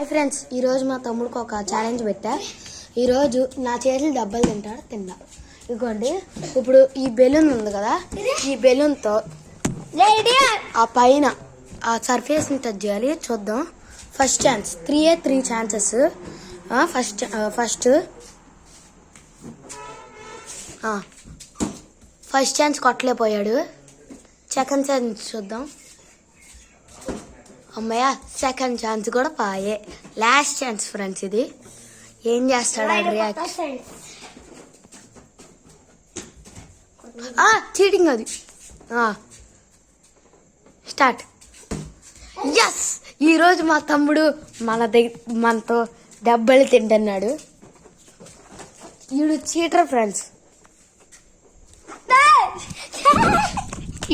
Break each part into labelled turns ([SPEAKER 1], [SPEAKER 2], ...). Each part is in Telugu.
[SPEAKER 1] హాయ్ ఫ్రెండ్స్, ఈరోజు మా తమ్ముడికి ఒక ఛాలెంజ్ పెట్టా. ఈరోజు నా చేతులు దెబ్బలు తింటా. ఇదిగోండి, ఇప్పుడు ఈ బెలూన్ ఉంది కదా, ఈ బెలూన్తో ఆ పైన ఆ సర్ఫేస్ని టచ్ చేయాలి. చూద్దాం. First chance, 3 chances. First chance కొట్టలేకపోయాడు. సెకండ్ ఛాన్స్ చూద్దాం. అమ్మయ్య, సెకండ్ ఛాన్స్ కూడా పాయే. Last chance friends. ఇది ఏం చేస్తాడు రియాక్ట్? చీటింగ్ అది. స్టార్ట్. ఎస్, ఈరోజు మా తమ్ముడు మనతో దెబ్బలు తింటున్నాడు. ఈడు చీటర్ ఫ్రెండ్స్.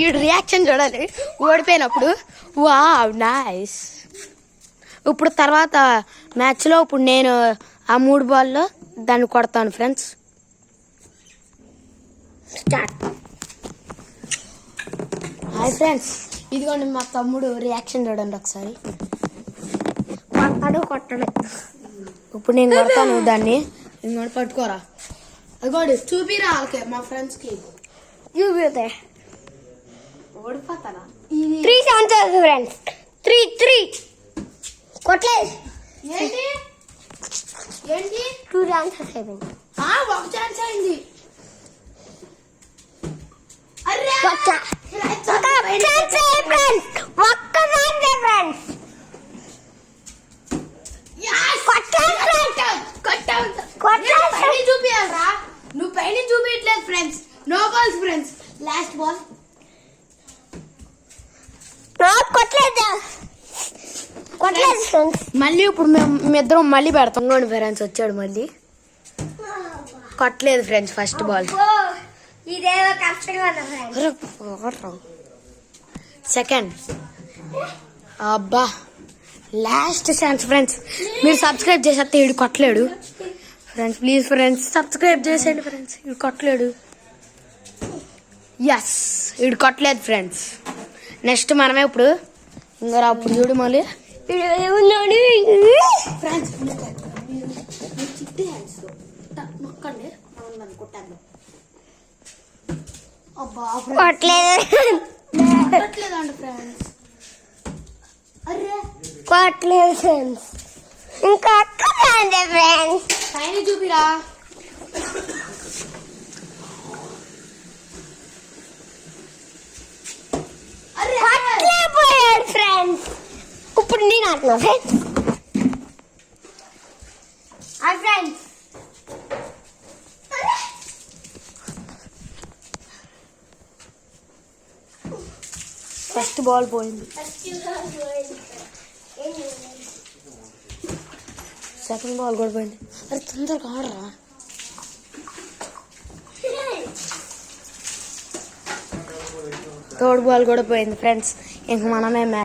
[SPEAKER 1] ఈడు రియాక్షన్ చూడాలి ఓడిపోయినప్పుడు. Wow, nice. ఇప్పుడు తర్వాత మ్యాచ్లో ఇప్పుడు నేను ఆ 3 బాల్లో దాన్ని కొడతాను ఫ్రెండ్స్. స్టార్ట్. హాయ్ ఫ్రెండ్స్, ఇదిగోండి మా తమ్ముడు రియాక్షన్ చూడండి ఒకసారి. కొట్టడు. ఇప్పుడు నేను కొడతాను దాన్ని. ఇంకోటి పట్టుకోరా. అదిగోండి, చూపిరా వాళ్ళకి, మా ఫ్రెండ్స్కి చూపితే ఓడిపోతారా.
[SPEAKER 2] 3 ఛాన్సెస్ ఫ్రెండ్స్. 3 కొట్టలేదు.
[SPEAKER 1] ఏంటి
[SPEAKER 2] 2 ఛాన్సెస్ అయిపోయింది.
[SPEAKER 1] ఒక ఛాన్స్ అయింది. చూపియాలరా, నువ్వు పైన చూపించలేదు friends. No balls friends. Last ball. మళ్ళీ ఇప్పుడు మేమిద్దరం మళ్ళీ పెడతాం. ఫ్రెండ్స్ వచ్చాడు మళ్ళీ. కొట్టలేదు ఫ్రెండ్స్ ఫస్ట్ బాల్. సెకండ్. అబ్బా, లాస్ట్ ఛాన్స్ ఫ్రెండ్స్. మీరు సబ్స్క్రైబ్ చేసేస్తే వీడు కొట్టలేడు ఫ్రెండ్స్. ప్లీజ్ ఫ్రెండ్స్ సబ్స్క్రైబ్ చేసేయండి ఫ్రెండ్స్. వీడు కొట్టలేడు. ఎస్, వీడు కొట్టలేదు ఫ్రెండ్స్. నెక్స్ట్ మనమే ఇప్పుడు. ఇంకా అప్పుడు చూడు మళ్ళీ ఫ్రెండ్స్. చిట్టి హ్యాండ్స్ నొక్కండి, మనం కొట్టాను. అబ్బా కొట్టలేదండి ఫ్రెండ్స్. అరే
[SPEAKER 2] కొట్టలేదు ఫ్రెండ్స్. ఇంకా ఫ్రెండ్స్
[SPEAKER 1] పైన చూపిరా.
[SPEAKER 2] ఫ్రెండ్స్ ఇప్పుడు నేను ఆడుతున్నా ఫ్రెండ్స్. ఫ్రెండ్స్
[SPEAKER 1] ఫస్ట్ బాల్ పోయింది. సెకండ్ బాల్ కూడా పోయింది. అరే తొందరగా ఆడరా. థర్డ్ బాల్ కూడా పోయింది ఫ్రెండ్స్. ఇంక మనమే